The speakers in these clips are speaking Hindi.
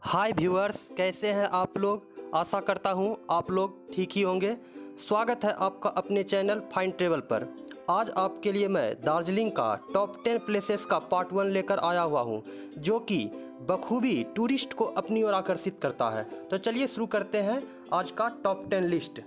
हाय व्यूअर्स, कैसे हैं आप लोग। आशा करता हूं आप लोग ठीक ही होंगे। स्वागत है आपका अपने चैनल फाइन ट्रेवल पर। आज आपके लिए मैं दार्जिलिंग का टॉप 10 प्लेसेस का पार्ट 1 लेकर आया हुआ हूं, जो कि बखूबी टूरिस्ट को अपनी ओर आकर्षित करता है। तो चलिए शुरू करते हैं आज का टॉप 10 लिस्ट।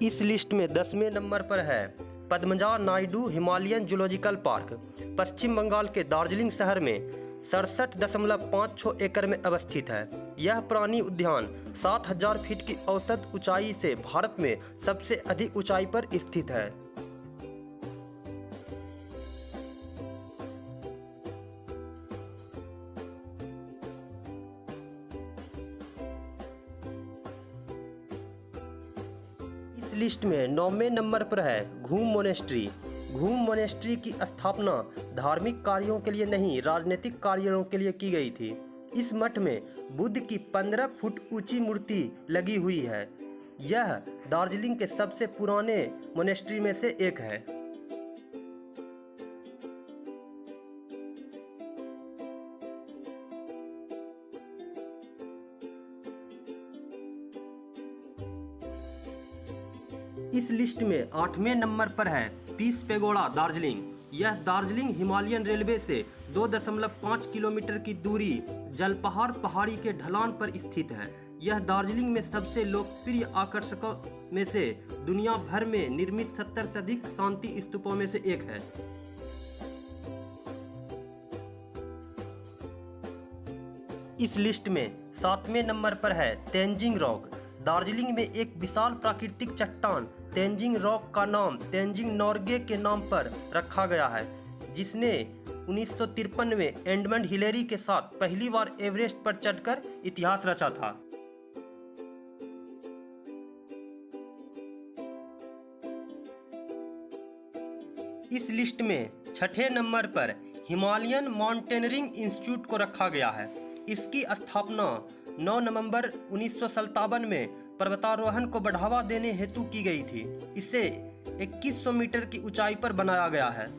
इस लिस्ट में 10वें नंबर पर है Padmaja Naidu Himalayan zoological park. Paschim Bengal के दार्जिलिंग शहर में 67.56 एकड़ में अवस्थित है। यह प्राणी उद्यान 7000 फीट की औसत ऊंचाई से भारत में सबसे अधिक ऊंचाई पर स्थित है। इस लिस्ट में 9वें नंबर पर है घूम मोनेस्ट्री। घूम मोनेस्ट्री की स्थापना धार्मिक कार्यों के लिए नहीं, राजनीतिक कार्यों के लिए की गई थी। इस मठ में बुद्ध की 15 फुट ऊंची मूर्ति लगी हुई है। यह दार्जिलिंग के सबसे पुराने मोनेस्ट्री में से एक है। इस लिस्ट में 8वें नंबर पर है पीस पेगोड़ा दार्जिलिंग। यह दार्जिलिंग हिमालयन रेलवे से 2.5 किलोमीटर की दूरी जलपहाड़ पहाड़ी के ढलान पर स्थित है। यह दार्जिलिंग में सबसे लोकप्रिय आकर्षकों में से दुनिया भर में निर्मित 70 से अधिक शांति स्तूपों में से एक है। इस लिस्ट में 7वें नंबर पर है तेंजिंग रॉक। दार्जिलिंग में एक विशाल प्राकृतिक चट्टान तेंजिंग रॉक का नाम तेंजिंग नोर्गे के नाम पर रखा गया है, जिसने 1953 में एडमंड हिलेरी के साथ पहली बार एवरेस्ट पर चढ़कर इतिहास रचा था। इस लिस्ट में 6ठे नंबर पर हिमालयन माउंटेनियरिंग इंस्टीट्यूट को रखा गया है। इसकी स्थापना 9 नवंबर 1957 में पर्वतारोहण को बढ़ावा देने हेतु की गई थी। इसे 2100 मीटर की ऊंचाई पर बनाया गया है।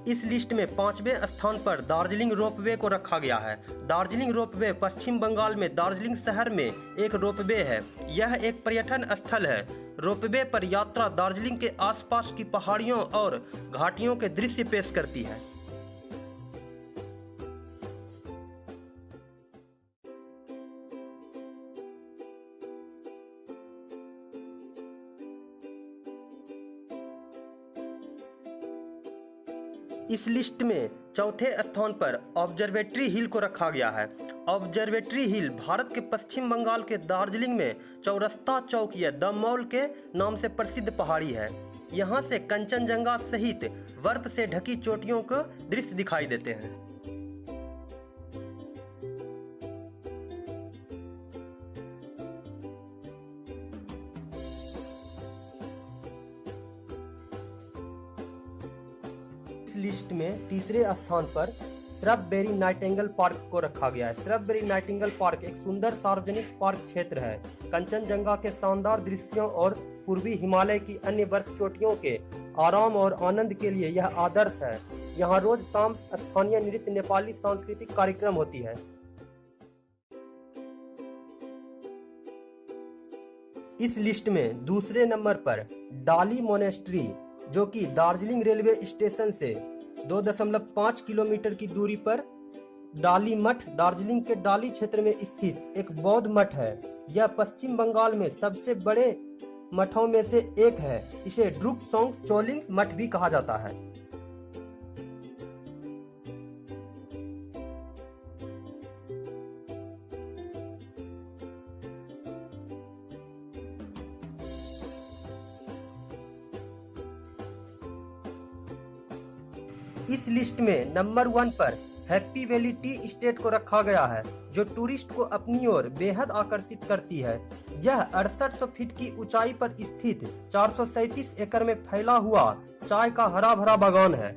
इस लिस्ट में 5वें स्थान पर दार्जिलिंग रोपवे को रखा गया है। दार्जिलिंग रोपवे पश्चिम बंगाल में दार्जिलिंग शहर में एक रोपवे है। यह एक पर्यटन स्थल है। रोपवे पर यात्रा दार्जिलिंग के आसपास की पहाड़ियों और घाटियों के दृश्य पेश करती है। इस लिस्ट में 4थे स्थान पर ऑब्जर्वेटरी हिल को रखा गया है। ऑब्जर्वेटरी हिल भारत के पश्चिम बंगाल के दार्जिलिंग में चौरस्ता चौक या द मॉल के नाम से प्रसिद्ध पहाड़ी है। यहाँ से कंचनजंगा सहित बर्फ से ढकी चोटियों का दृश्य दिखाई देते हैं। इस लिस्ट में 3रे स्थान पर श्रबबेरी नाइटिंगेल पार्क को रखा गया है। श्रबबेरी नाइटिंगेल पार्क एक सुंदर सार्वजनिक पार्क क्षेत्र है। कंचनजंगा के शानदार दृश्यों और पूर्वी हिमालय की अन्य बर्फ चोटियों के आराम और आनंद के लिए यह आदर्श है। यहाँ रोज शाम स्थानीय नृत्य नेपाली सांस्कृतिक कार्यक्रम होती है। इस लिस्ट में 2रे नंबर पर डाली मोनेस्ट्री, जो कि दार्जिलिंग रेलवे स्टेशन से 2.5 किलोमीटर की दूरी पर डाली मठ दार्जिलिंग के डाली क्षेत्र में स्थित एक बौद्ध मठ है। यह पश्चिम बंगाल में सबसे बड़े मठों में से एक है। इसे ड्रुकसोंग चोलिंग मठ भी कहा जाता है। इस लिस्ट में नंबर 1 पर हैप्पी वैली टी एस्टेट को रखा गया है, जो टूरिस्ट को अपनी ओर बेहद आकर्षित करती है। यह 6800 फीट की ऊंचाई पर स्थित 437 एकड़ में फैला हुआ चाय का हरा भरा बागान है।